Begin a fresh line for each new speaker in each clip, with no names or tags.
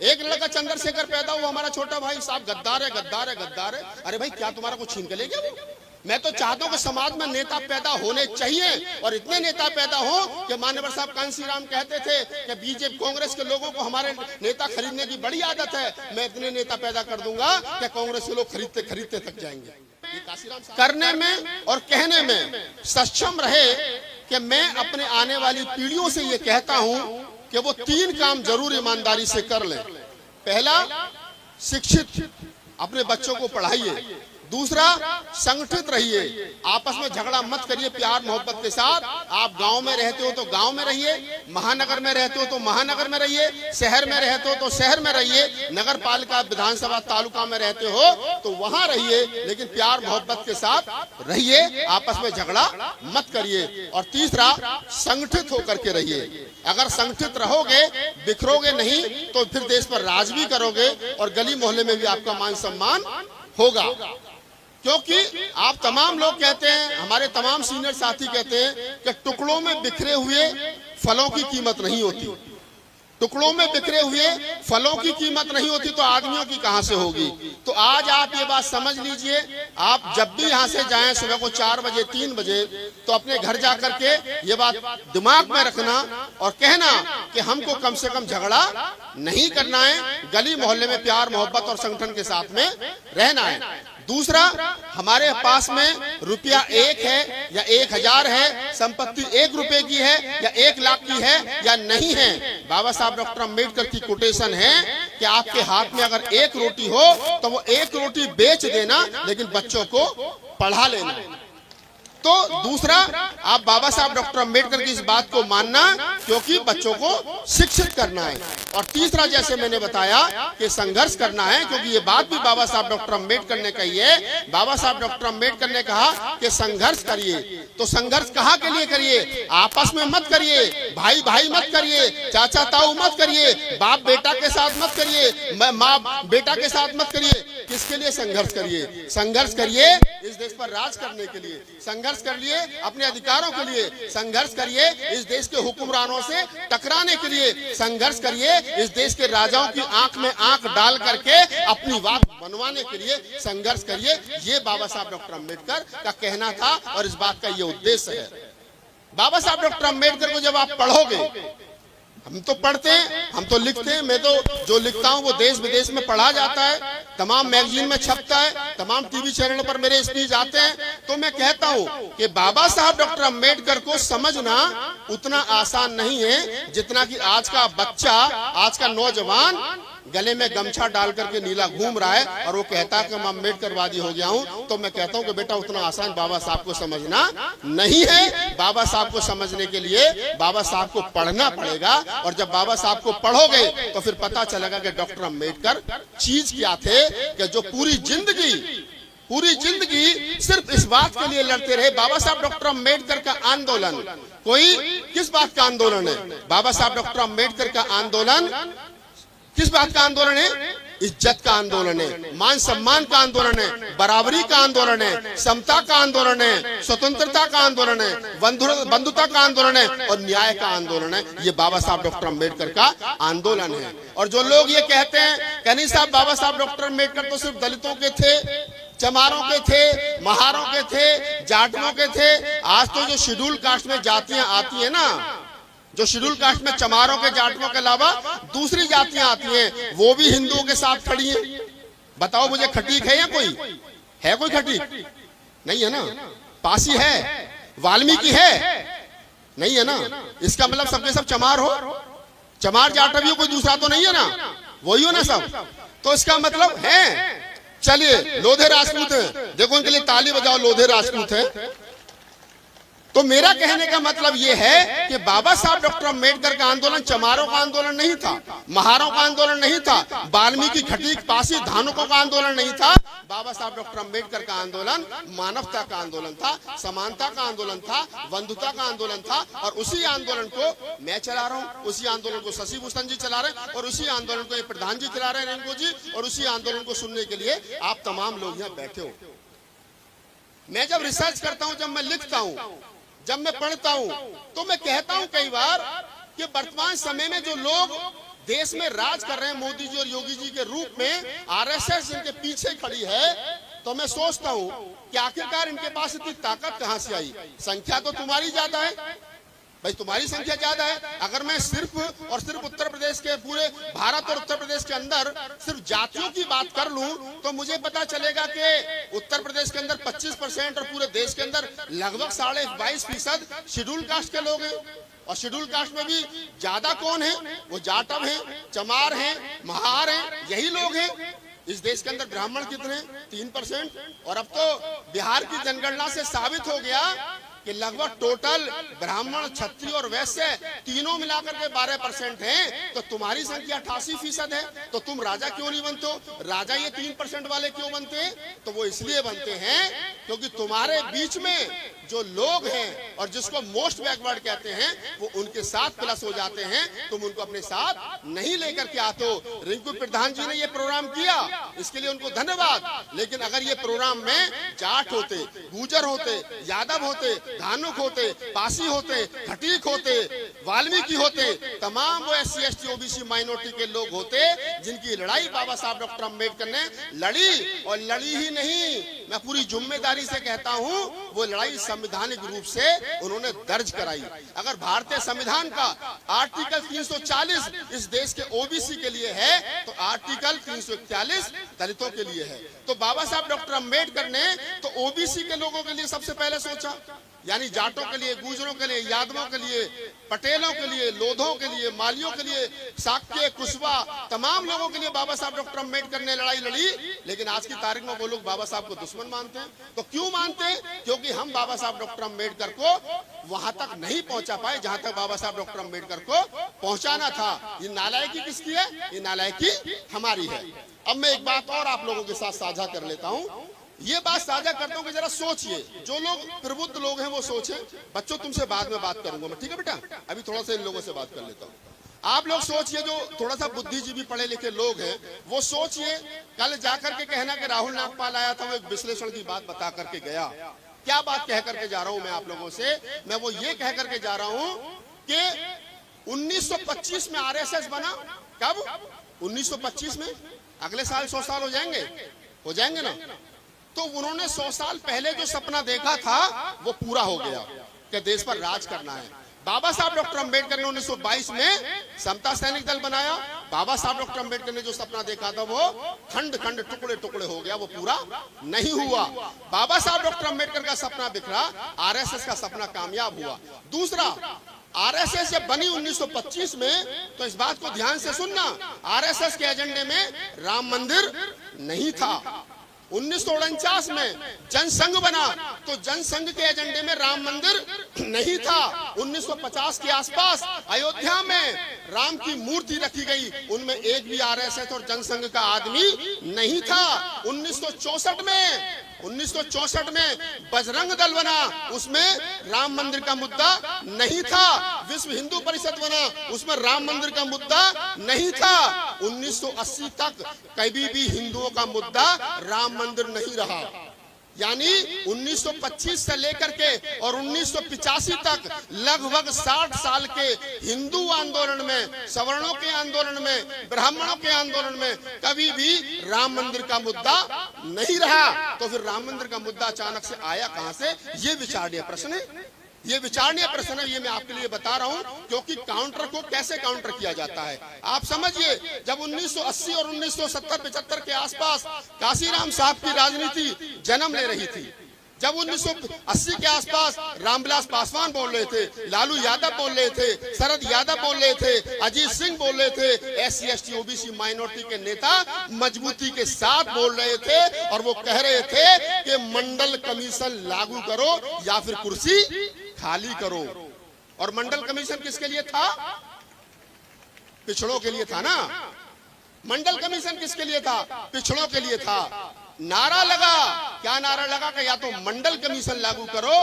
एक लड़का चंद्रशेखर पैदा हुआ, हमारा छोटा भाई, साहब गद्दार है, गद्दार है, गद्दार है। अरे भाई क्या तुम्हारा कुछ छीन के ले गया वो? मैं तो चाहता हूं कि समाज में नेता पैदा होने चाहिए और इतने नेता पैदा हो कि मान्यवर साहब कांसीराम कहते थे कि बीजेपी कांग्रेस के लोगों को हमारे नेता खरीदने की बड़ी आदत है। मैं इतने नेता पैदा कर दूंगा कि कांग्रेस के लोग खरीदते खरीदते थक जाएंगे। करने में और कहने में सक्षम रहे कि मैं अपने आने वाली पीढ़ियों से ये कहता हूं कि वो 3 काम जरूर ईमानदारी से कर लें। पहला, शिक्षित अपने बच्चों को पढ़ाइए। दूसरा, संगठित रहिए, आपस में झगड़ा मत करिए, प्यार मोहब्बत के साथ। आप गांव में रहते हो तो गांव में रहिए, महानगर में रहते हो तो महानगर में रहिए, शहर में रहते हो तो शहर में रहिए, नगर पालिका विधानसभा तालुका में रहते हो तो वहां रहिए, लेकिन प्यार मोहब्बत के साथ रहिए, आपस में झगड़ा मत करिए। और तीसरा, संगठित होकर के रहिए। अगर संगठित रहोगे, बिखरोगे नहीं, तो फिर देश पर राज भी करोगे और गली मोहल्ले में भी आपका मान सम्मान होगा। क्योंकि आप तमाम लोग कहते हैं, हमारे तमाम सीनियर साथी कहते हैं कि टुकड़ों में बिखरे हुए फलों की कीमत नहीं होती। टुकड़ों में बिखरे हुए फलों की कीमत नहीं होती तो आदमियों की कहां से होगी। तो आज आप ये बात समझ लीजिए, आप जब भी यहां से जाएं सुबह को 4 बजे 3 बजे, तो अपने घर जाकर के ये बात दिमाग में रखना और कहना कि हमको कम से कम झगड़ा नहीं करना है, गली मोहल्ले में प्यार मोहब्बत और संगठन के साथ में रहना है। दूसरा, हमारे पास में रुपया 1 है या 1000 है, संपत्ति 1 रुपए की है या 1 लाख की है या नहीं है, बाबा साहब डॉक्टर अम्बेडकर की कोटेशन है कि आपके हाथ में अगर 1 रोटी हो तो वो 1 रोटी बेच देना, लेकिन बच्चों को पढ़ा लेना। तो दूसरा, आप बाबा साहब डॉक्टर अम्बेडकर की इस बात को मानना, क्योंकि बच्चों को शिक्षित करना है। और तीसरा, जैसे मैंने बताया कि संघर्ष करना है, क्योंकि ये बात भी बाबा साहब डॉक्टर अम्बेडकर ने कही है। बाबा साहब डॉक्टर अम्बेडकर ने कहा कि संघर्ष करिए। तो संघर्ष कहाँ के लिए करिए? आपस में मत करिए, भाई भाई मत करिए, चाचा ताऊ मत करिए, बाप बेटा के साथ मत करिए, माँ बेटा के साथ मत करिए। किसके लिए संघर्ष करिए? संघर्ष करिए इस देश पर राज करने के लिए, संघर्ष करिए अपने अधिकारों के लिए, संघर्ष करिए इस देश के हुक्मरानों से टकराने के लिए, संघर्ष करिए इस देश के राजाओं की आंख में आंख डाल करके अपनी बात बनवाने के लिए संघर्ष करिए। ये बाबा साहब डॉक्टर अम्बेडकर का कहना था और इस बात का ये उद्देश्य है। बाबा साहब डॉक्टर अम्बेडकर को जब आप पढ़ोगे, हम तो पढ़ते हैं, हम तो लिखते हैं, मैं तो जो लिखता हूं वो देश विदेश में पढ़ा जाता है, तमाम मैगजीन में छपता है, तमाम टीवी चैनलों पर मेरे स्पीच आते हैं। तो मैं कहता हूं कि बाबा साहब डॉक्टर अम्बेडकर को समझना उतना आसान नहीं है जितना कि आज का बच्चा, आज का नौजवान गले में गमछा डाल करके नीला घूम रहा है और वो कहता है कि मैं अम्बेडकरवादी हो गया हूं। तो मैं कहता हूं कि बेटा उतना आसान बाबा साहब को समझना नहीं है। बाबा साहब को समझने के लिए बाबा साहब को पढ़ना पड़ेगा, और जब बाबा साहब को पढ़ोगे तो फिर पता चलेगा कि डॉक्टर अम्बेडकर चीज क्या थे, कि जो पूरी जिंदगी सिर्फ इस बात के लिए लड़ते रहे। बाबा साहब डॉक्टर अम्बेडकर का आंदोलन कोई किस बात का आंदोलन है? बाबा साहब डॉक्टर अम्बेडकर का आंदोलन किस बात का आंदोलन है? इज्जत का आंदोलन है, मान सम्मान का आंदोलन है, बराबरी का आंदोलन है, समता का आंदोलन है, स्वतंत्रता का आंदोलन है, बंधुता का आंदोलन है और न्याय का आंदोलन है। ये बाबा साहब डॉक्टर अम्बेडकर का आंदोलन है। और जो लोग ये कहते हैं कि नहीं साहब बाबा साहब डॉक्टर अम्बेडकर तो सिर्फ दलितों के थे, चमारों के थे, महारों के थे, जाटों के थे। आज तो जो शेड्यूल कास्ट में जातियां आती है ना, जो शेड्यूल कास्ट में चमारों के, जाटों के अलावा दूसरी जातियां आती हैं, वो भी हिंदुओं के साथ खड़ी हैं। बताओ मुझे, खटीक है या कोई है? कोई खटीक नहीं है ना। पासी है, वाल्मीकि है, नहीं है ना। इसका मतलब सबके सब चमार हो, चमार जाट भी कोई दूसरा तो नहीं है ना, वही हो ना सब। तो इसका मतलब है, चलिए लोधे राजपूत है, देखो उनके लिए ताली बजाओ, लोधे राजपूत है। तो मेरा कहने का मतलब यह है कि बाबा साहब डॉक्टर अम्बेडकर का आंदोलन चमारों का आंदोलन नहीं था, महारों का आंदोलन नहीं था, वाल्मीकि, खटीक, पासी, धानुकों का आंदोलन नहीं था। बाबा साहब डॉक्टर अम्बेडकर का आंदोलन मानवता का आंदोलन था, समानता का आंदोलन था, बंधुता का आंदोलन था। और उसी आंदोलन को मैं चला रहा हूँ, उसी आंदोलन को शशि भूषण जी चला रहे हैं, और उसी आंदोलन को प्रधान जी चला रहे हैं, रेणुका जी, और उसी आंदोलन को सुनने के लिए आप तमाम लोग यहाँ बैठे हो। मैं जब रिसर्च करता हूँ, जब मैं लिखता हूँ, जब मैं पढ़ता हूं, तो मैं कहता हूं कई बार कि वर्तमान समय में जो लोग देश में राज कर रहे हैं मोदी जी और योगी जी के रूप में आरएसएस इनके पीछे खड़ी है, तो मैं सोचता हूं कि आखिरकार इनके पास इतनी ताकत कहां से आई? संख्या तो तुम्हारी ज्यादा है भाई, तुम्हारी संख्या ज्यादा है। अगर मैं सिर्फ और सिर्फ उत्तर प्रदेश के, पूरे भारत और उत्तर प्रदेश के अंदर सिर्फ जातियों की बात कर लूं तो मुझे पता चलेगा कि उत्तर प्रदेश के अंदर 25% और पूरे देश के अंदर लगभग 22.5% शेड्यूल कास्ट के लोग हैं। और शेड्यूल कास्ट में भी ज्यादा कौन है? वो जाटव हैं, चमार हैं, महार हैं, यही लोग हैं। इस देश के अंदर ब्राह्मण कितने? 3%। और अब तो बिहार की जनगणना से साबित हो गया कि लगभग टोटल ब्राह्मण, क्षत्रिय और वैश्य तीनों मिलाकर के 12% हैं। तो तुम्हारी संख्या 88% है, तो तुम राजा क्यों नहीं बनते हो? राजा ये 3% वाले क्यों बनते हैं? तो वो इसलिए बनते हैं क्योंकि तुम्हारे बीच में जो लोग हैं और जिसको मोस्ट बैकवर्ड कहते हैं वो उनके साथ प्लस हो जाते हैं, तुम उनको अपने साथ नहीं लेकर के आते हो। रिंकू प्रधान जी ने ये प्रोग्राम किया, इसके लिए उनको धन्यवाद। लेकिन अगर ये प्रोग्राम में जाट होते, गुजर होते, यादव होते, धानुक होते, पासी होते, खटीक होते, वाल्मीकि होते, तमाम वो SC ST OBC माइनॉरिटी के लोग होते जिनकी लड़ाई बाबा साहब डॉक्टर अम्बेडकर ने लड़ी, और लड़ी ही नहीं, मैं पूरी जिम्मेदारी से कहता हूं वो लड़ाई संवैधानिक रूप से उन्होंने दर्ज कराई। अगर भारतीय संविधान का आर्टिकल 340 इस देश के OBC के लिए है तो आर्टिकल 341 दलितों के लिए है। तो बाबा साहब डॉक्टर अम्बेडकर ने तो OBC के लोगों के लिए सबसे पहले सोचा, यानी जाटों के लिए, गुजरों के लिए, यादवों के लिए, पटेलों के लिए, लोधों के लिए, मालियों के लिए, शाक्य, कुशवा, तमाम लोगों के लिए बाबा साहब डॉक्टर अम्बेडकर ने लड़ाई लड़ी। लेकिन आज की तारीख में वो लोग बाबा साहब को दुश्मन मानते हैं। तो क्यों मानते हैं? क्योंकि हम बाबा साहब डॉक्टर अम्बेडकर को वहां तक नहीं पहुंचा पाए जहां तक बाबा साहब डॉक्टर अम्बेडकर को पहुंचाना था। ये नालायकी किसकी है? ये नालायकी हमारी है। अब मैं एक बात और आप लोगों के साथ साझा कर लेता हूं। ये बात साझा करता हूं कि जरा सोचिए, जो लोग प्रबुद्ध लोग हैं वो सोचें। बच्चों तुमसे बाद में बात करूंगा मैं, ठीक है बेटा? अभी थोड़ा सा इन लोगों से बात कर लेता हूं। आप लोग सोचिए, जो थोड़ा सा बुद्धिजीवी पढ़े लिखे लोग हैं वो सोचिए, कल जाकर के कहना कि राहुल नागपाल आया था, वो एक विश्लेषण की बात बता करके गया। क्या बात कह करके जा रहा हूं मैं आप लोगों से? मैं वो ये कह करके जा रहा हूं कि 1925 में RSS बना। कब? 1925 में। अगले साल 100 साल हो जाएंगे ना? तो उन्होंने 100 साल पहले जो सपना देखा था वो पूरा हो गया कि देश पर राज करना है। बाबा साहब डॉक्टर अम्बेडकर ने 1922 में समता सैनिक दल बनाया। बाबा साहब डॉक्टर अम्बेडकर ने जो सपना देखा था वो खंड खंड, टुकड़े टुकड़े हो गया, वो पूरा नहीं हुआ। बाबा साहब डॉक्टर अम्बेडकर का सपना बिखरा, RSS का सपना कामयाब हुआ। दूसरा, RSS जब बनी 1925 में, तो इस बात को ध्यान से सुनना, RSS के एजेंडे में राम मंदिर नहीं था। 1949 में जनसंघ बना, तो जनसंघ के एजेंडे में राम मंदिर नहीं था। 1950 के आसपास अयोध्या में राम की मूर्ति रखी गई, उनमें एक भी RSS और जनसंघ का आदमी नहीं था। 1964 में बजरंग दल बना, उसमें राम मंदिर का मुद्दा नहीं था। विश्व हिंदू परिषद बना, उसमें राम मंदिर का मुद्दा नहीं था। 1980 तक कभी भी हिंदुओं का मुद्दा राम मंदिर नहीं रहा। यानी 1925 से लेकर के और 1985 तक लगभग 60 साल के हिंदू आंदोलन में, सवर्णों के आंदोलन में, ब्राह्मणों के आंदोलन में कभी भी राम मंदिर का मुद्दा नहीं रहा। तो फिर राम मंदिर का मुद्दा अचानक से आया कहां से? ये विचारणीय प्रश्न है। ये विचारणीय प्रश्न है, ये मैं आपके लिए बता रहा हूं क्योंकि काउंटर को कैसे काउंटर किया जाता है आप समझिए। जब 1980 और 1970-75 के आसपास काशीराम साहब की राजनीति जन्म ले रही थी, जब 1980 के आसपास रामविलास पासवान बोल रहे थे, लालू यादव बोल रहे थे, शरद यादव बोल रहे थे, अजीत सिंह बोल रहे थे, SC ST OBC माइनॉरिटी के नेता मजबूती के साथ बोल रहे थे और वो कह रहे थे कि मंडल कमीशन लागू करो या फिर कुर्सी खाली करो। और मंडल कमीशन किसके लिए था? पिछड़ों के लिए था ना। मंडल कमीशन किसके लिए था? पिछड़ों के लिए था। नारा लगा, क्या नारा लगा कि या तो मंडल कमीशन लागू करो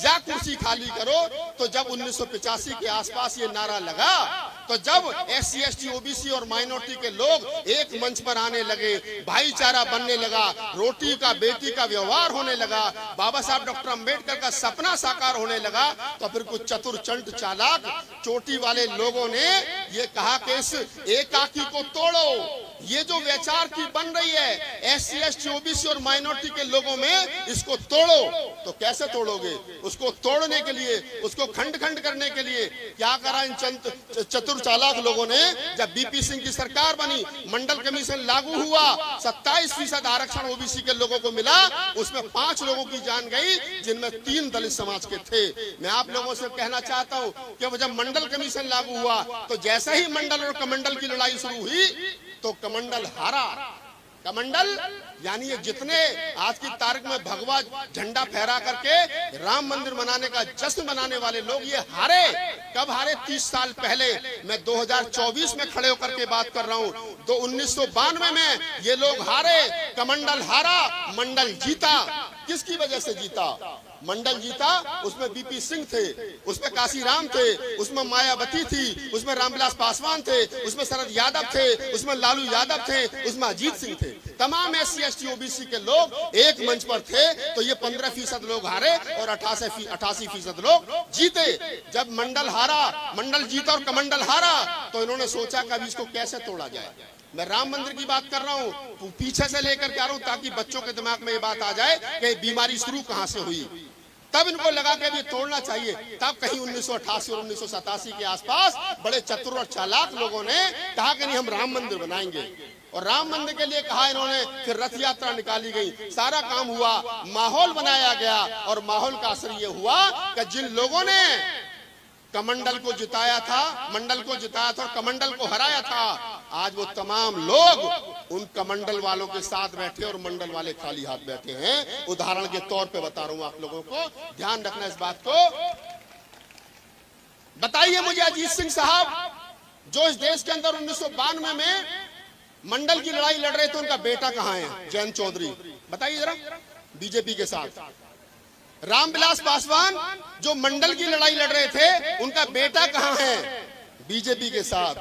या कुर्सी खाली करो। तो जब 1985 के आसपास ये नारा लगा तो जब SC ST OBC और माइनॉरिटी के लोग एक मंच पर आने लगे, भाईचारा बनने लगा, रोटी का बेटी का व्यवहार होने लगा, बाबा साहब डॉक्टर अंबेडकर का सपना साकार होने लगा, तो फिर कुछ चतुर चंट चालाक चोटी वाले लोगों ने ये कहा कि इस एकाकी को तोड़ो। ये जो विचार की बन रही है SC ST OBC और माइनॉरिटी के लोगों में, इसको तोड़ो। तो कैसे तोड़ोगे? उसको तोड़ने के लिए, उसको खंड खंड करने के लिए क्या करा इन चतुर चालाक लोगों ने? जब BP सिंह की सरकार बनी, मंडल कमीशन लागू हुआ, 27% आरक्षण OBC के लोगों को मिला, उसमें 5 लोगों की जान गई, जिनमें 3 दलित समाज के थे। मैं आप लोगों से कहना चाहता हूं कि जब मंडल कमीशन लागू हुआ तो जैसे ही मंडल और कमंडल की लड़ाई शुरू हुई तो कमंडल हारा। कमंडल यानी ये जितने आज की तारीख में भगवा झंडा फहरा करके राम मंदिर बनाने का जश्न मनाने वाले लोग, ये हारे। कब हारे? 30 साल पहले। मैं 2024 में खड़े होकर के बात कर रहा हूं। तो 1992 में ये लोग हारे, कमंडल हारा, मंडल जीता। किसकी वजह से जीता? मंडल जीता, उसमें BP सिंह थे, उसमें काशीराम थे, उसमें मायावती थी, उसमें रामविलास पासवान थे, उसमें शरद यादव थे, उसमें लालू यादव थे, उसमें अजीत सिंह थे। तमाम SC ST OBC के लोग एक मंच पर थे। तो ये 15% लोग हारे और 88% लोग जीते। जब मंडल हारा, मंडल जीता और कमंडल हारा, तो इन्होंने सोचा कि अभी इसको कैसे तोड़ा जाए। मैं राम मंदिर की बात कर रहा हूँ, पीछे से लेकर के आ रहा हूँ ताकि बच्चों के दिमाग में ये बात आ जाए कि बीमारी शुरू कहां से हुई। तब इनको लगा कि अभी तोड़ना चाहिए। तब कहीं 1988 और 1987 के आसपास बड़े चतुर और चालाक लोगों ने कहा कि नहीं, हम राम मंदिर बनाएंगे। और राम मंदिर के लिए कहा इन्होंने, फिर रथ यात्रा निकाली गई, सारा काम हुआ, माहौल बनाया गया। और माहौल का असर ये हुआ कि जिन लोगों ने कमंडल को जिताया था, मंडल को जिताया था और कमंडल को हराया था, आज वो तमाम लोग उन कमंडल वालों के साथ बैठे और मंडल वाले खाली हाथ बैठे हैं। उदाहरण के तौर पे बता रहा हूं आप लोगों को, ध्यान रखना इस बात को। बताइए मुझे अजीत सिंह साहब जो इस देश के अंदर 1992 में मंडल की लड़ाई लड़ रहे थे, उनका बेटा कहां है? जयंत चौधरी। बताइए जरा, BJP के साथ। रामविलास पासवान जो मंडल की लड़ाई लड़ रहे थे, उनका बेटा कहां है? BJP के साथ।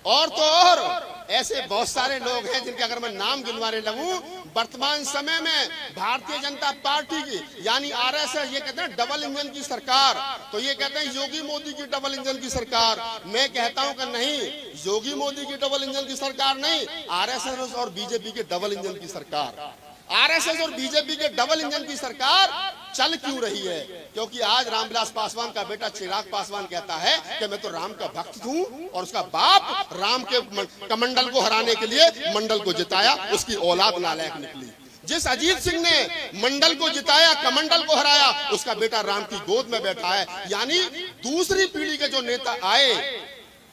और तो और ऐसे बहुत सारे लोग हैं जिनके अगर मैं नाम गिनवाने लगूं, वर्तमान समय में भारतीय जनता पार्टी की यानी RSS, ये कहते हैं डबल इंजन की सरकार। तो ये कहते हैं योगी मोदी की डबल इंजन की सरकार। मैं कहता हूं कि नहीं, योगी मोदी की डबल इंजन की सरकार नहीं, RSS और BJP के डबल इंजन की सरकार। RSS और BJP के डबल इंजन की सरकार चल क्यों रही है? क्योंकि आज रामविलास पासवान का बेटा चिराग पासवान कहता है कि मैं तो राम का भक्त हूं, और उसका बाप राम के कमंडल को हराने के लिए मंडल को जिताया, उसकी औलाद नालायक निकली। जिस अजीत सिंह ने मंडल को जिताया, कमंडल को हराया, उसका बेटा राम की गोद में बैठा है। यानी दूसरी पीढ़ी के जो नेता आए,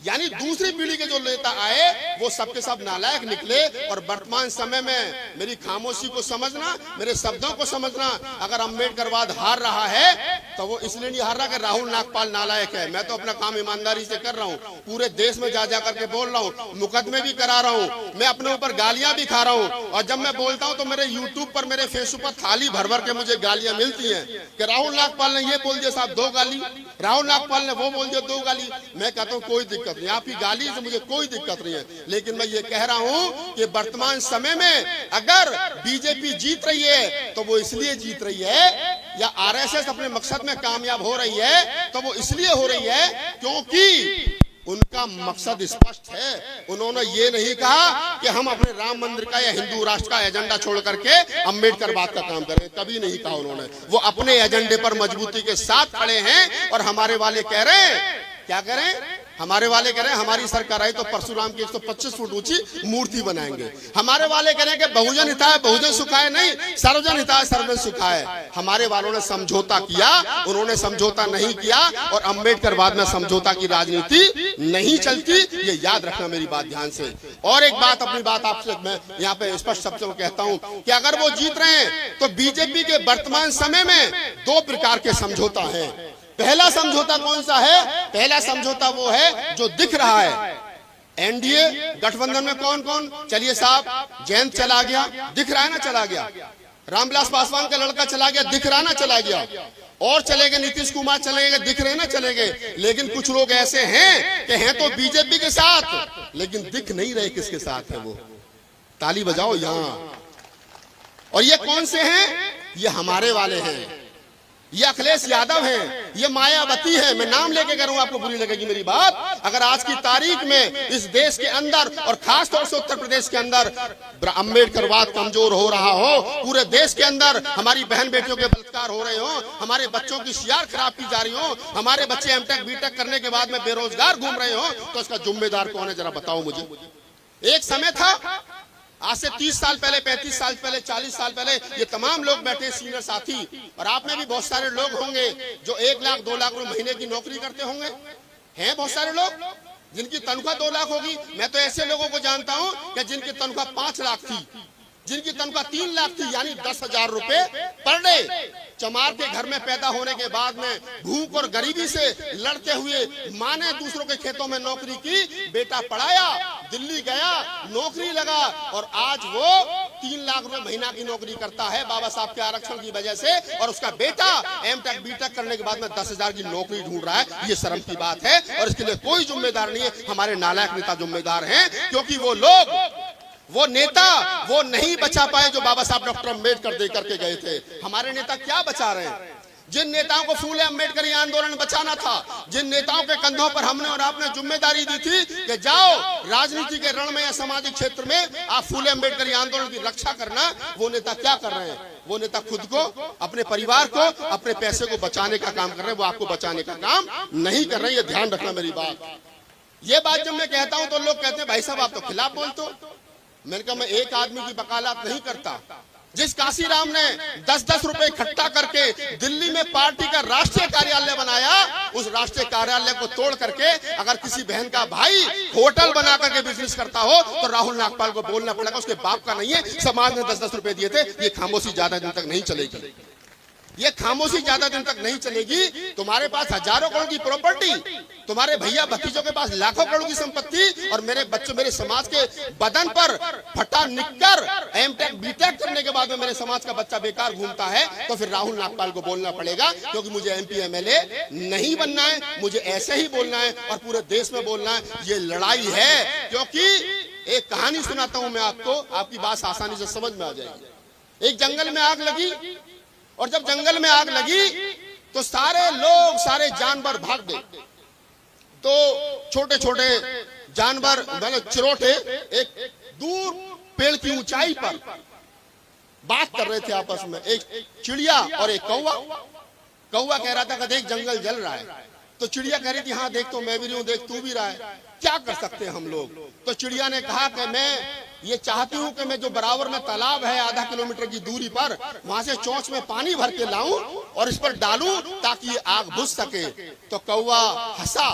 यानी दूसरी पीढ़ी के जो नेता आए, वो सबके सब नालायक निकले। और वर्तमान समय में मेरी खामोशी को समझना, मेरे शब्दों को समझना, अगर अम्बेडकरवाद हार रहा है तो वो इसलिए नहीं हार रहा कि राहुल नागपाल नालायक है। मैं तो अपना काम ईमानदारी से कर रहा हूँ, पूरे देश में जा करके बोल रहा हूँ, मुकदमे भी करा रहा हूँ, मैं अपने ऊपर गालियां भी खा रहा हूँ। और जब मैं बोलता हूँ तो मेरे यूट्यूब पर, मेरे फेसबुक पर थाली भर भर के मुझे गालियां मिलती हैं कि राहुल नागपाल ने ये बोल दिया साहब 2 गाली, राहुल नागपाल ने वो बोल दिया 2 गाली। मैं कहता हूँ कोई दिक्कत नहीं, आपकी गाली से मुझे कोई दिक्कत नहीं है, लेकिन मैं ये कह रहा हूं कि वर्तमान समय में अगर BJP जीत रही है तो वो इसलिए जीत रही है, या RSS अपने मकसद में कामयाब हो रही है तो वो इसलिए हो रही है क्योंकि उनका मकसद स्पष्ट है। उन्होंने ये नहीं कहा कि हम अपने राम मंदिर का या हिंदू राष्ट्र का एजेंडा छोड़ करके अम्बेडकरवाद का काम करें, कभी नहीं कहा उन्होंने। वो अपने एजेंडे पर मजबूती के साथ खड़े हैं। और हमारे वाले कह रहे हैं, क्या करें? हमारे वाले कह रहे हैं हमारी सरकार आई तो परशुराम की 125 फुट ऊंची मूर्ति बनाएंगे। हमारे वाले कह रहे हैं कि बहुजन हिताय बहुजन सुखाय नहीं, सर्वजन हिताय सर्वजन सुखाय। हमारे वालों ने समझौता किया, उन्होंने समझौता नहीं किया। और अम्बेडकरवाद में समझौता की राजनीति नहीं चलती, ये याद रखना मेरी बात ध्यान से। और एक बात, अपनी बात आपसे मैं यहाँ पे स्पष्ट शब्दों में कहता हूँ कि अगर वो जीत रहे हैं तो BJP के वर्तमान समय में 2 प्रकार के समझौता है। पहला समझौता कौन सा है? पहला समझौता वो है जो दिख रहा है। NDA गठबंधन में कौन कौन? चलिए साहब, जयंत चला गया, दिख रहा है ना, चला गया। रामविलास पासवान का लड़का चला गया, दिख रहा ना, चला गया। और चले गए, नीतीश कुमार चले गए, दिख रहे ना चले गए, लेकिन कुछ लोग ऐसे हैं कि हैं तो बीजेपी के साथ लेकिन दिख नहीं रहे किसके साथ है वो। ताली बजाओ यहां। और ये कौन से हैं? ये हमारे वाले हैं, ये अखिलेश यादव हैं, ये मायावती है। मैं नाम लेके कह रहा हूं, आपको बुरी लगेगी मेरी बात। अगर आज की तारीख में इस देश के अंदर और खास तौर से उत्तर प्रदेश के अंदर अम्बेडकरवाद कमजोर हो रहा हो, पूरे देश के अंदर हमारी बहन बेटियों के बलात्कार हो रहे हो, हमारे बच्चों की शियार खराब की जा रही हो, हमारे बच्चे एमटेक बीटेक करने के बाद में बेरोजगार घूम रहे हो, तो इसका जिम्मेदार कौन है? जरा बताओ मुझे। एक समय था, आज से 30 साल पहले, 35 साल पहले, 40 साल पहले, ये तमाम लोग बैठे सीनियर साथी, और आप में भी बहुत सारे लोग होंगे जो 1 लाख 2 लाख रुपए महीने की नौकरी करते होंगे। हैं बहुत सारे लोग जिनकी तनख्वाह 2 लाख होगी। मैं तो ऐसे लोगों को जानता हूं कि जिनकी तनख्वाह 5 लाख थी, जिनकी तनख्वाह 3 लाख थी, यानी 10,000 रुपए पर डे। चमार के घर में पैदा होने के बाद में भूख और गरीबी से लड़ते हुए माँ ने दूसरों के खेतों में नौकरी की, बेटा पढ़ाया, दिल्ली गया, नौकरी लगा, और आज वो 3 लाख रुपए महीना की नौकरी करता है बाबा साहब के आरक्षण की वजह से, और उसका बेटा एमटेक बीटेक करने के बाद में 10,000 की नौकरी ढूंढ रहा है। ये शर्म की बात है, और इसके लिए कोई जिम्मेदार नहीं है, हमारे नालायक नेता जिम्मेदार हैं, क्योंकि वो लोग, वो नेता वो नहीं बचा पाए जो बाबा साहब डॉक्टर अम्बेडकर दे करके गए थे। हमारे नेता क्या बचा रहे हैं? जिन नेताओं को फूले अम्बेडकर आंदोलन बचाना था, जिन नेताओं के कंधों पर हमने और आपने जिम्मेदारी दी थी कि जाओ राजनीति के रण में या सामाजिक क्षेत्र में आप फूले अम्बेडकर आंदोलन की रक्षा करना, वो नेता क्या कर रहे हैं? वो नेता खुद को, अपने परिवार को, अपने पैसे को बचाने का काम कर रहे हैं, वो आपको बचाने का काम नहीं कर रहे हैं। ये ध्यान रखना मेरी बात। ये बात जब मैं कहता हूं तो लोग कहते हैं भाई साहब आप तो खिलाफ बोलते हो। मैंने कहा मैं एक आदमी की वकालत नहीं करता। जिस काशीराम ने 10-10 रुपए इकट्ठा करके दिल्ली में पार्टी का राष्ट्रीय कार्यालय बनाया, उस राष्ट्रीय कार्यालय को तोड़ करके अगर किसी बहन का भाई होटल बना करके बिजनेस करता हो तो राहुल नागपाल को बोलना पड़ेगा उसके बाप का नहीं है, समाज ने 10-10 रुपए दिए थे। ये खामोशी ज्यादा दिन तक नहीं चलेगी, ये खामोशी ज्यादा दिन तक नहीं चलेगी। तुम्हारे पास हजारों करोड़ की प्रॉपर्टी, तुम्हारे भैया भतीजों के पास लाखों करोड़ की संपत्ति, और मेरे बच्चों, मेरे समाज के बदन पर फटा निक्कर एमटेक बीटेक करने के बाद में मेरे समाज का बच्चा बेकार घूमता है, तो फिर राहुल नागपाल को बोलना पड़ेगा, क्योंकि मुझे एमपी एमएलए नहीं बनना है, मुझे ऐसे ही बोलना है और पूरे देश में बोलना है। ये लड़ाई है, क्योंकि एक कहानी सुनाता हूं मैं आपको, आपकी बात आसानी से समझ में आ जाएगी। एक जंगल में आग लगी, और जब जंगल में आग लगी तो सारे लोग, सारे जानवर भाग गए। तो छोटे छोटे जानवर, मतलब चिरोटे, एक दूर पेड़ की ऊंचाई पर बात कर रहे थे आपस में, एक चिड़िया और एक कौवा। कौवा कह रहा था कि देख जंगल जल रहा है, तो चिड़िया कह रही थी हाँ देख तो मैं भी रही हूं, देख तू भी रहा है, क्या कर सकते हैं हम लोग। तो चिड़िया ने कहा कि मैं ये चाहती हूँ कि मैं जो बराबर में तालाब है आधा किलोमीटर की दूरी पर, वहां से चोंच में पानी भर के लाऊं और इस पर डालूं ताकि ये आग बुझ सके। तो कौवा हंसा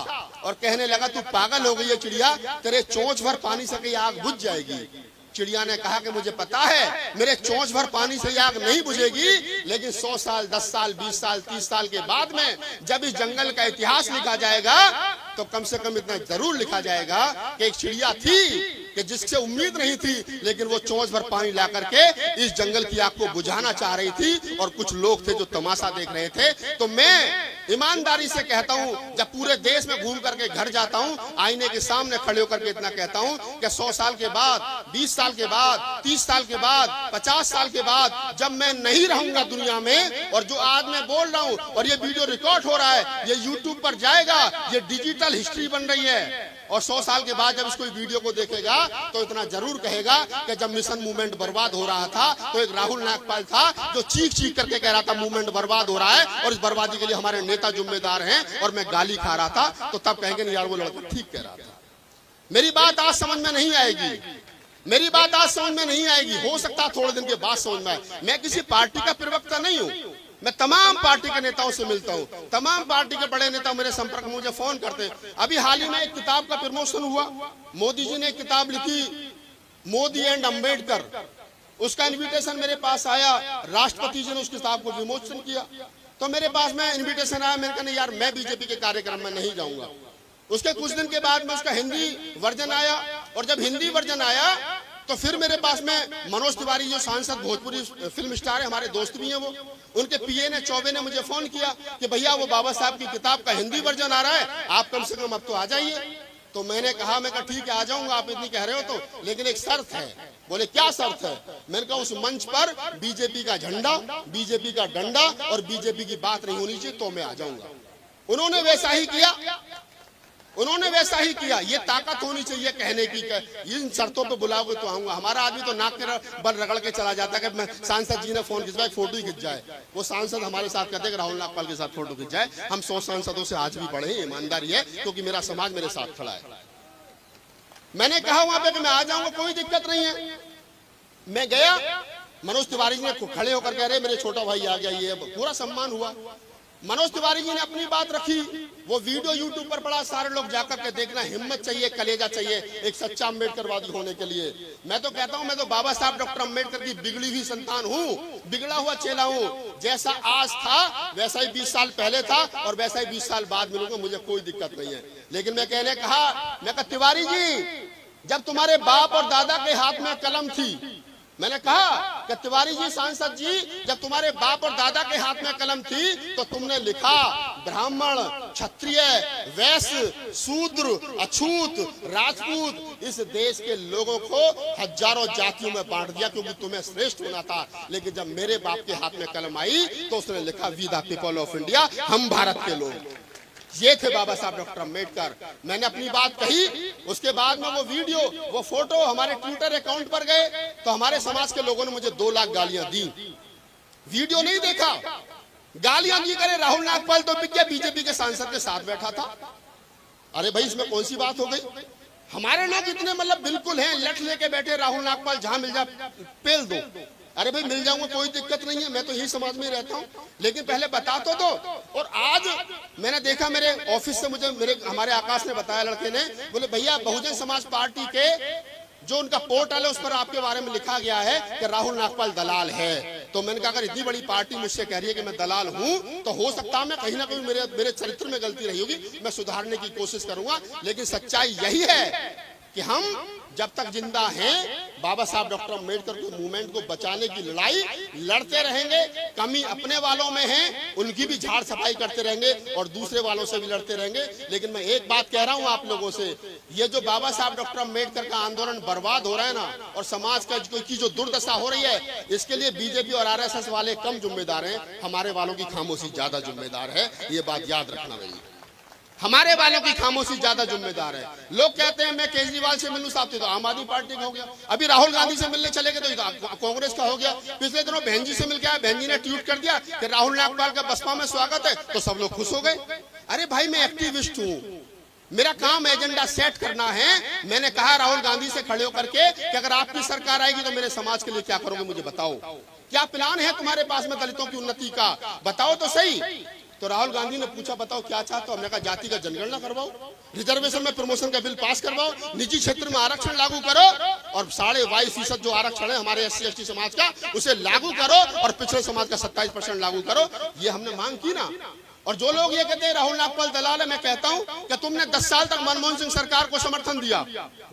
और कहने लगा तू पागल हो गई है चिड़िया, तेरे चोंच भर पानी से ये आग बुझ जाएगी। चिड़िया ने कहा कि मुझे पता है मेरे चोंच भर पानी से आग नहीं बुझेगी, लेकिन 100 साल, 10 साल, 20 साल, 30 साल के बाद में जब इस जंगल का इतिहास लिखा जाएगा तो कम से कम इतना जरूर लिखा जाएगा कि एक चिड़िया थी कि जिससे उम्मीद नहीं थी, लेकिन वो चोंच भर पानी ला करके इस जंगल की आग को बुझाना चाह रही थी, और कुछ लोग थे जो तमाशा देख रहे थे। तो मैं ईमानदारी से कहता हूं, जब पूरे देश में घूम करके घर जाता हूं, आईने के सामने खड़े होकर के इतना कहता हूं कि 100 साल के बाद, 20 साल के बाद, 30 साल के बाद, 50 साल के बाद जब मैं नहीं रहूंगा दुनिया में, और जो आज मैं बोल रहा हूं और ये वीडियो रिकॉर्ड हो रहा है, ये यूट्यूब पर जाएगा, ये डिजिटल हिस्ट्री बन रही है, और 100 साल के बाद जब इसको वीडियो को देखेगा तो इतना जरूर कहेगा कि जब मिशन मूवमेंट बर्बाद हो रहा था तो एक राहुल नागपाल था जो चीख चीख करके कह रहा था मूवमेंट बर्बाद हो रहा है और इस बर्बादी के लिए हमारे नेता जिम्मेदार हैं, और मैं गाली खा रहा था, तो तब कहेंगे नहीं यार वो लड़का ठीक कह रहा था। मेरी बात आज समझ में नहीं आएगी, मेरी बात आज समझ में नहीं आएगी, हो सकता है थोड़े दिन के बाद समझ में आए। मैं किसी पार्टी का प्रवक्ता नहीं हूँ, मैं तमाम पार्टी के नेताओं से मिलता हूं, तमाम पार्टी के बड़े नेता मेरे संपर्क में मुझे फोन करते हैं। अभी हाल ही में एक किताब का प्रमोशन हुआ, मोदी जी ने एक किताब लिखी मोदी एंड अम्बेडकर, उसका इन्विटेशन मेरे पास आया, राष्ट्रपति जी ने उस किताब को विमोचन किया, तो मेरे पास में इन्विटेशन आया। मैंने कहा नहीं यार मैं बीजेपी के कार्यक्रम में नहीं जाऊंगा। उसके कुछ दिन के बाद में उसका हिंदी वर्जन आया, और जब हिंदी वर्जन आया तो फिर मेरे पास में मनोज तिवारी जो सांसद भोजपुरी फिल्म स्टार है, हमारे दोस्त भी हैं, वो उनके पीए ने चौबे ने मुझे फोन किया कि भैया वो बाबा साहब की किताब का हिंदी वर्जन आ रहा है, आप कम से कम अब तो आ जाइए। तो मैंने कहा ठीक है आ जाऊंगा, आप इतनी कह रहे हो तो, लेकिन एक शर्त है। बोले क्या शर्त है? मैंने कहा उस मंच पर बीजेपी का झंडा, बीजेपी का डंडा और बीजेपी की बात नहीं होनी चाहिए तो मैं आ जाऊंगा। उन्होंने वैसा ही किया, उन्होंने वैसा ही किया। ये ताकत होनी चाहिए कहने की, इन शर्तों पे बुलाओगे तो आऊंगा। हमारा आदमी तो नाक के बल रगड़ के चला जाता है कि सांसद जी ने फोन खिंचवाया, फोटो ही खिंच जाए। वो सांसद हमारे साथ कहते हैं राहुल नागपाल के साथ फोटो खिंच जाए। हम 100 सांसदों से आज भी बड़े हैं, ईमानदारी है, क्योंकि मेरा समाज मेरे साथ खड़ा है। मैंने कहा वहां पे कि मैं आ जाऊंगा, कोई दिक्कत नहीं है। मैं गया, मनोज तिवारी जी ने खड़े होकर कह रहे मेरे छोटा भाई आ गया, ये पूरा सम्मान हुआ। मनोज तिवारी जी ने अपनी बात रखी, वो वीडियो यूट्यूब पर पड़ा, सारे लोग जाकर के देखना। हिम्मत चाहिए, कलेजा चाहिए एक सच्चा अम्बेडकरवादी होने के लिए। मैं तो कहता हूं, मैं तो बाबा साहब डॉक्टर अम्बेडकर की बिगड़ी हुई संतान हूं, बिगड़ा हुआ चेला हूं। जैसा आज था वैसा ही 20 साल पहले था और वैसा ही 20 साल बाद मिलूंगा, मुझे कोई दिक्कत नहीं है। लेकिन मैं कहने कहा, मैं कहा तिवारी जी जब तुम्हारे बाप और दादा के हाथ में कलम थी, मैंने कहा कि तिवारी जी सांसद जी जब तुम्हारे बाप और दादा के हाथ में कलम थी तो तुमने लिखा ब्राह्मण, क्षत्रिय, वैश्य, शूद्र, अछूत, राजपूत, इस देश के लोगों को हजारों जातियों में बांट दिया क्योंकि तुम्हें श्रेष्ठ होना था। लेकिन जब मेरे बाप के हाथ में कलम आई तो उसने लिखा we the people of India, हम भारत के लोग। ये थे बाबा साहब डॉक्टर अम्बेडकर। मैंने अपनी बात कही, उसके बाद में वो वीडियो, वो फोटो हमारे ट्विटर अकाउंट पर गए तो हमारे समाज के लोगों ने मुझे 2 लाख गालियां दी। वीडियो नहीं देखा, गालियां दी करे राहुल नागपाल तो बीजेपी के सांसद के साथ बैठा था। अरे भाई इसमें कौन सी बात हो गई? हमारे लोग इतने मतलब बिल्कुल हैं, लठ लेके बैठे, राहुल नागपाल जहां मिल जाए पेल दो। अरे भाई मिल जाऊंगा, कोई दिक्कत नहीं है, मैं तो यही समाज में रहता हूँ, लेकिन पहले बता तो दो। और आज मैंने देखा मेरे ऑफिस से मुझे हमारे आकाश ने बताया, लड़के ने, बोले भैया बहुजन समाज पार्टी के जो उनका पोर्टल है उस पर आपके बारे में लिखा गया है कि राहुल नागपाल दलाल है। तो मैंने कहा अगर इतनी बड़ी पार्टी मुझसे कह रही है कि मैं दलाल हूं तो हो सकता है मैं कहीं ना कहीं मेरे चरित्र में गलती रही होगी, मैं सुधारने की कोशिश करूंगा। लेकिन सच्चाई यही है कि हम जब तक जिंदा हैं बाबा साहब डॉक्टर अम्बेडकर के मूवमेंट को बचाने की लड़ाई लड़ते रहेंगे। कमी अपने वालों में है, उनकी भी झाड़ सफाई करते रहेंगे और दूसरे वालों से भी लड़ते रहेंगे। लेकिन मैं एक बात कह रहा हूं आप लोगों से, ये जो बाबा साहब डॉक्टर अम्बेडकर का आंदोलन बर्बाद हो रहा है ना, और समाज की जो दुर्दशा हो रही है, इसके लिए बीजेपी और आरएसएस वाले कम जिम्मेदार हैं, हमारे वालों की खामोशी ज्यादा जिम्मेदार है। ये बात याद रखना भाई, हमारे वालों की खामोशी ज्यादा जिम्मेदार है। लोग कहते हैं मैं केजरीवाल से मिलूं साहब तो आम आदमी पार्टी का हो गया, अभी राहुल गांधी से मिलने चले गए तो कांग्रेस का हो गया। पिछले दिनों बहन जी से मिल गया, बहन जी ने ट्वीट कर दिया कि राहुल नागपाल का बसपा में स्वागत है, तो सब लोग खुश हो गए। अरे भाई मैं एक्टिविस्ट हूँ, मेरा काम एजेंडा सेट करना है। मैंने कहा राहुल गांधी से खड़े होकर के कि अगर आपकी सरकार आएगी तो मेरे समाज के लिए क्या करोगे, मुझे बताओ, क्या प्लान है तुम्हारे पास में दलितों की उन्नति का, बताओ तो सही। तो राहुल गांधी ने पूछा बताओ क्या चाहते हो, हमने कहा जाति का जनगणना करवाओ, रिजर्वेशन में प्रमोशन का बिल पास करवाओ, निजी क्षेत्र में आरक्षण लागू करो और 22.5% जो आरक्षण है हमारे SC/ST समाज का उसे लागू करो और पिछड़े समाज का 27% लागू करो। ये हमने मांग की ना। और जो लोग ये कहते हैं राहुल नागपाल दलाल है, मैं कहता हूं कि तुमने 10 साल तक मनमोहन सिंह सरकार को समर्थन दिया,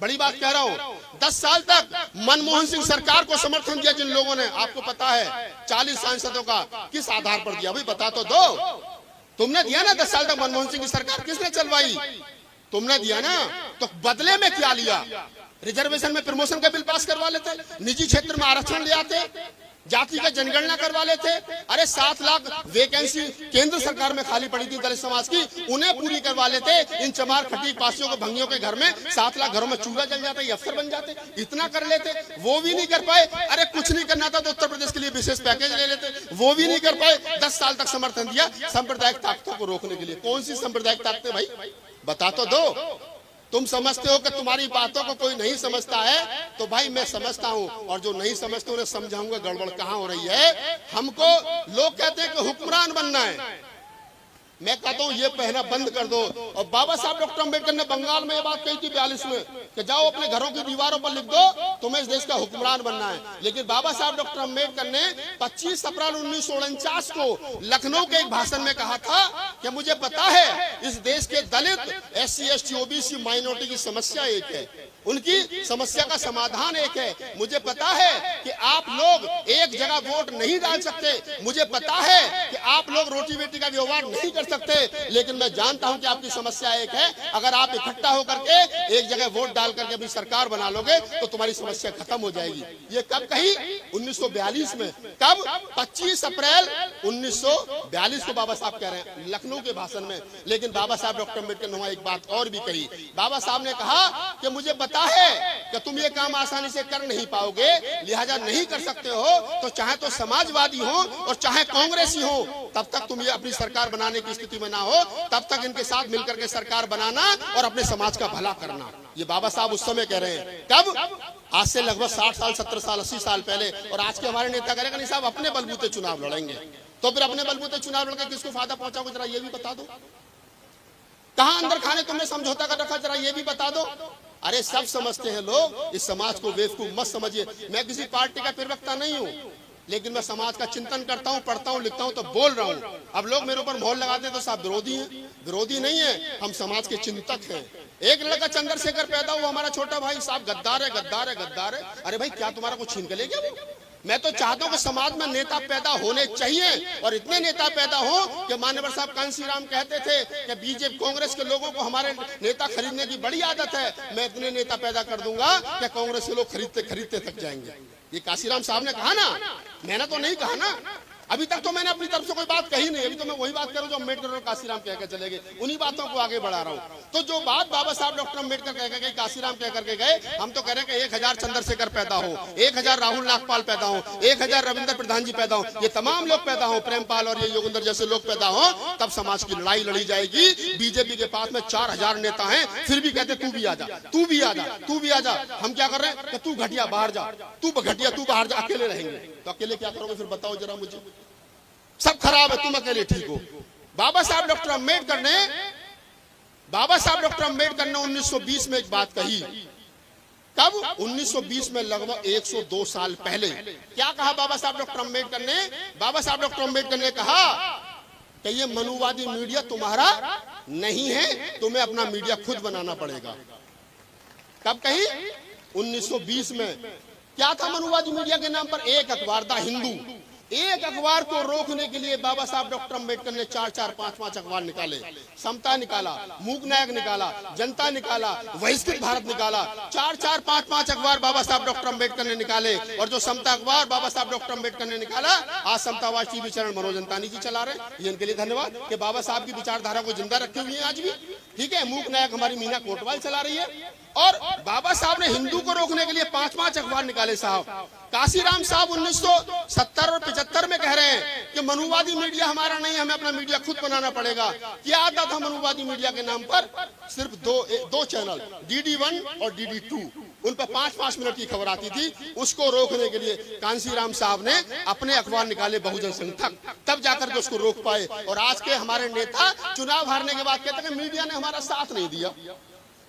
बड़ी बात कह रहा हूं, 10 साल तक मनमोहन सिंह सरकार को समर्थन दिया जिन लोगों ने, आपको पता है 40 सांसदों का किस आधार पर दिया, भाई बता तो दो। तुमने दिया ना 10 साल तक मनमोहन सिंह की सरकार किसने चलवाई, तुमने दिया ना, तो बदले में क्या लिया? रिजर्वेशन में प्रमोशन का बिल पास करवा लेते, निजी क्षेत्र में आरक्षण ले आते, जाति का जनगणना करवा लेते। अरे 7 लाख वैकेंसी केंद्र सरकार में खाली पड़ी थी दलित समाज की, उन्हें पूरी करवा लेते। इन चमार खटीक पासियों को भंगियों के घर में 7 लाख घरों में चूल्हा जल जाता, ये अफसर बन जाते, इतना कर लेते, वो भी नहीं कर पाए। अरे कुछ नहीं करना था तो उत्तर प्रदेश के लिए विशेष पैकेज ले लेते, वो भी नहीं कर पाए। 10 साल तक समर्थन दिया सांप्रदायिक ताकतों को रोकने के लिए। कौन सी सांप्रदायिक ताकतें भाई, बता तो दो। तुम समझते हो कि तुम्हारी बातों को कोई नहीं समझता है, तो भाई मैं समझता हूं, और जो नहीं समझते उन्हें समझाऊंगा गड़बड़ कहां हो रही है। हमको लोग कहते हैं कि हुक्मरान बनना है, मैं कहता हूं ये कहना बंद कर दो। और बाबा साहब डॉक्टर अम्बेडकर ने बंगाल में ये बात कही थी 42 में कि जाओ अपने घरों की दीवारों पर लिख दो तुम्हें इस देश का हुक्मरान बनना है। लेकिन बाबा साहब डॉक्टर अम्बेडकर ने 25 अप्रैल 1949 को लखनऊ के एक भाषण में कहा था कि मुझे पता है इस देश के दलित, SC/ST, OBC माइनॉरिटी की समस्या एक है, उनकी समस्या का समाधान एक है। मुझे पता है कि आप लोग एक जगह वोट नहीं डाल सकते, मुझे पता है कि आप लोग रोटी बेटी का व्यवहार नहीं कर सकते, लेकिन मैं जानता हूं कि आपकी समस्या एक है। अगर आप इकट्ठा होकर के एक जगह वोट डाल करके अपनी सरकार बना लोगे तो तुम्हारी समस्या खत्म हो जाएगी। ये कब कही? 1942 में। कब? 25 अप्रैल 1942 को बाबा साहब कह रहे हैं लखनऊ के भाषण में। लेकिन बाबा साहब डॉक्टर अम्बेडकर ने वहां एक बात और भी कही। बाबा साहब ने कहा कि मुझे पता है कि तुम ये काम आसानी से कर नहीं पाओगे, लिहाजा नहीं कर सकते हो तो चाहे तो समाजवादी हो और चाहे कांग्रेसी हो, तब तक तुम ये अपनी सरकार बनाने की स्थिति में ना हो, तब तक इनके साथ मिलकर के सरकार बनाना और अपने समाज का भला करना। ये बाबा साहब उस समय कह रहे हैं। कब? आज से लगभग 60 साल 70 साल 80 साल पहले। और आज के हमारे नेता करेगा नहीं साहब अपने बलबूते चुनाव लड़ेंगे, तो फिर अपने बलबूते चुनाव लड़के किसको फायदा पहुंचाओगे जरा ये भी बता दो। कहां अंदर खाने तुमने समझौता कर रखा जरा ये भी बता दो। अरे सब समझते हैं लोग, इस समाज को बेवकूफ मत समझिए। मैं किसी पार्टी का प्रवक्ता नहीं हूं, लेकिन मैं समाज का चिंतन करता हूं, पढ़ता हूं, लिखता हूं तो बोल रहा हूं। अब लोग मेरे ऊपर मोहर लगाते तो साहब विरोधी हैं। विरोधी नहीं है, हम समाज के चिंतक हैं। एक लड़का चंद्रशेखर पैदा हुआ हमारा छोटा भाई, साहब गद्दार है गद्दार है गद्दार है। अरे भाई क्या तुम्हारा कुछ छीन के ले गया वो? मैं तो चाहता हूं कि समाज में नेता पैदा होने चाहिए और इतने नेता पैदा हो कि माननीय साहब कांसीराम कहते थे कि बीजेपी कांग्रेस के लोगों को हमारे नेता खरीदने की बड़ी आदत है। मैं इतने नेता पैदा कर दूंगा कि कांग्रेस के लोग खरीदते खरीदते थक जाएंगे। ये कांसीराम साहब ने कहा ना, मैंने तो नहीं कहा ना। अभी तक तो मैंने अपनी तरफ से कोई बात कही नहीं। अभी तो मैं वही बात करूं जो अम्बेडकर और कांसीराम कह के चले गए, उन्हीं बातों को आगे बढ़ा रहा हूं। तो जो बात बाबा साहब डॉक्टर अम्बेडकर कह के गए, कांसीराम कह करके गए, हम तो कह रहे हैं कि 1000 चंद्रशेखर पैदा हो, 1000 राहुल नागपाल पैदा हो, 1000 रविंद्र प्रधान जी पैदा हो, ये तमाम लोग पैदा हो, प्रेमपाल और ये योगेंद्र जैसे लोग पैदा हो, तब समाज की लड़ाई लड़ी जाएगी। बीजेपी के पास में 4000 नेता हैं, फिर भी कहते तू भी आजा, तू भी आजा, तू भी आजा। हम क्या कर रहे हैं कि तू घटिया बाहर जा, तू घटिया तू बाहर जा, अकेले रहेंगे। तो अकेले क्या करोगे फिर बताओ जरा मुझे? सब खराब है, तुम अकेले ठीक हो। बाबा साहब डॉक्टर अम्बेडकर ने 1920 में एक बात कही। कब? 1920 में, लगभग 102 साल पहले। क्या कहा बाबा साहब डॉक्टर अम्बेडकर ने? बाबा साहब डॉक्टर अम्बेडकर ने कहा कि ये मनुवादी मीडिया तुम्हारा नहीं है, तुम्हें अपना मीडिया खुद बनाना पड़ेगा। कब कही? 1920 में। क्या था मनुवादी मीडिया के नाम पर? एक अखबार था हिंदू। एक अखबार को रोकने के लिए बाबा साहब डॉक्टर अम्बेडकर ने 4-4, 5-5 अखबार निकाले। समता निकाला, मूक नायक निकाला, जनता निकाला, बहिष्कृत भारत निकाला। 4-4, 5-5 अखबार बाबा साहब डॉक्टर अम्बेडकर ने निकाले। और जो समता अखबार बाबा साहब डॉक्टर अम्बेडकर ने निकाला, आज समतावाद टीवी चैनल मनोज अंतानी जी चला रहे हैं। ये इनके लिए धन्यवाद कि बाबा साहब की विचारधारा को जिंदा रखे हुए हैं आज भी। ठीक है, मूक नायक हमारी मीना कोटवाल चला रही है। और बाबा साहब ने हिंदू को रोकने के लिए 5-5 अखबार निकाले साहब। कांसीराम साहब 1970 और 75 में कह रहे हैं कि मनुवादी मीडिया हमारा नहीं, हमें अपना मीडिया खुद बनाना पड़ेगा। क्या आता था मनुवादी मीडिया के नाम पर? सिर्फ दो चैनल, DD1 और DD2, उन पर 5-5 मिनट की खबर आती थी। उसको रोकने के लिए कांसीराम साहब ने अपने अखबार निकाले बहुजन संघ तक, तब जाकर के उसको रोक पाए। और आज के हमारे नेता चुनाव हारने के बाद कहते हैं मीडिया ने हमारा साथ नहीं दिया।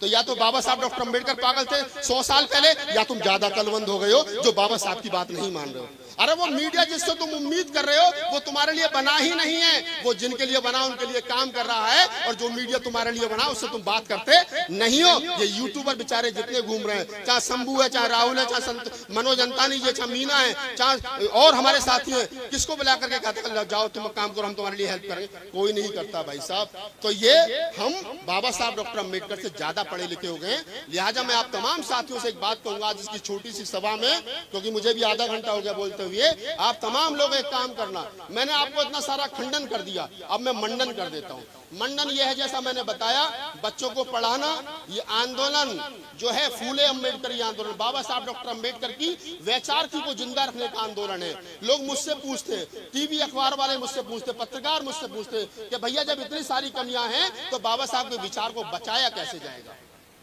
तो या तो बाबा साहब डॉक्टर अम्बेडकर पागल थे 100 साल पहले, या तुम ज्यादा कलवंद हो गए हो जो बाबा साहब की बात नहीं मान रहे हो। अरे वो मीडिया जिससे तुम उम्मीद कर रहे हो वो तुम्हारे लिए बना ही नहीं है। वो जिनके लिए बना उनके लिए काम कर रहा है, और जो मीडिया तुम्हारे लिए बना उससे तुम बात करते नहीं हो। ये यूट्यूबर बेचारे जितने घूम रहे हैं, चाहे शंभू है, चाहे राहुल है, चाहे मनोज अंतानी जी, चाहे मीना है, चाहे और हमारे साथी हैं, किसको बुला करके कहते जाओ तुम काम करो, हम तुम्हारे लिए हेल्प करेंगे? कोई नहीं करता भाई साहब। तो ये हम बाबा साहब डॉक्टर अम्बेडकर से ज्यादा पढ़े लिखे हो गए। लिहाजा मैं आप तमाम साथियों से एक बात कहूंगा आज इसकी छोटी सी सभा में, क्योंकि मुझे भी आधा घंटा हो गया बोलते हुए। आप तमाम लोग एक काम करना, मैंने आपको इतना सारा खंडन कर दिया, अब मैं मंडन कर देता हूँ। मंडन यह है, जैसा मैंने बताया, बच्चों को पढ़ाना। ये आंदोलन जो है फूले अम्बेडकरी आंदोलन, बाबा साहब डॉक्टर अम्बेडकर की वैचारिकी को जिंदा रखने का आंदोलन है। लोग मुझसे पूछते, टीवी अखबार वाले मुझसे पूछते, पत्रकार मुझसे पूछते कि भैया जब इतनी सारी कमियां हैं तो बाबा साहब के विचार को बचाया कैसे जाएगा?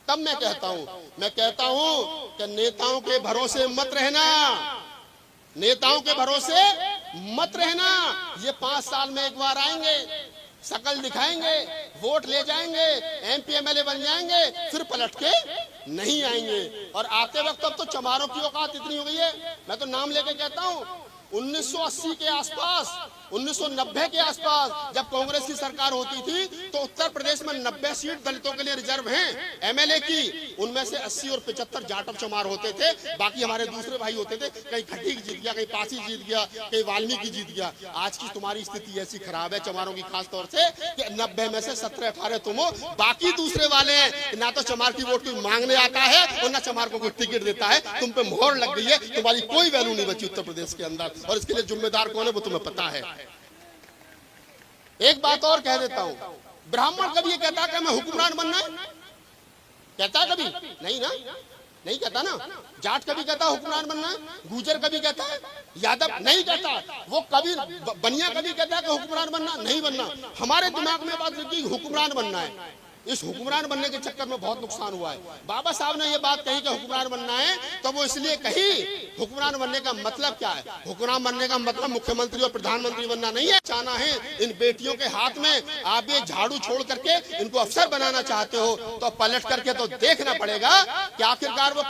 तब मैं कहता हूं कि नेताओं के भरोसे मत रहना, नेताओं के भरोसे मत रहना। ये 5 साल में एक बार आएंगे, शकल दिखाएंगे, वोट ले जाएंगे, MP MLA बन जाएंगे, फिर पलट के नहीं आएंगे। और आते वक्त अब तो चमारों की औकात इतनी हो गई है, मैं तो नाम लेके कहता हूं 1980 के आसपास 1990 के आसपास जब कांग्रेस की सरकार होती थी तो उत्तर प्रदेश में 90 सीट दलितों के लिए रिजर्व हैं एमएलए की। उनमें से 80 और 75 जाटव चमार होते थे, बाकी हमारे दूसरे भाई होते थे। कहीं खटीक जीत गया, कहीं पासी जीत गया, कहीं वाल्मीकि जीत गया। आज की तुम्हारी स्थिति ऐसी खराब है चमारों की खास तौर से कि 90 में से 17-18 तुम हो, बाकी दूसरे वाले हैं। ना तो चमार की वोट कोई मांगने आता है और ना चमार को कोई टिकट देता है। तुम पे मोहर लग गई है, तुम्हारी कोई वैल्यू नहीं बची उत्तर प्रदेश के अंदर, और इसके लिए जिम्मेदार कौन है वो तुम्हें पता है। एक बात और कह देता हूं, ब्राह्मण कभी ये कहता है कि मैं हुक्मरान बनना है? कहता है कभी? नहीं ना, नहीं कहता ना। जाट कभी कहता है हुक्मरान बनना है? गुजर कभी कहता है? यादव नहीं कहता। वो कभी बनिया कभी कहता है कि हुक्मरान बनना? नहीं बनना। हमारे दिमाग में बात लगी हुक्मरान बनना है। इस हुक्मरान बनने के चक्कर में बहुत नुकसान हुआ है। बाबा साहब ने ये बात कही कि हुक्मरान बनना है, तो वो इसलिए कही। हुक्मरान बनने का मतलब क्या है? हुक्मरान बनने का मतलब मुख्यमंत्री और प्रधानमंत्री बनना नहीं है। चाहना है इन बेटियों के हाथ में आप ये झाड़ू छोड़ करके इनको अफसर बनाना चाहते हो तो पलट करके तो देखना पड़ेगा कि आखिरकार वो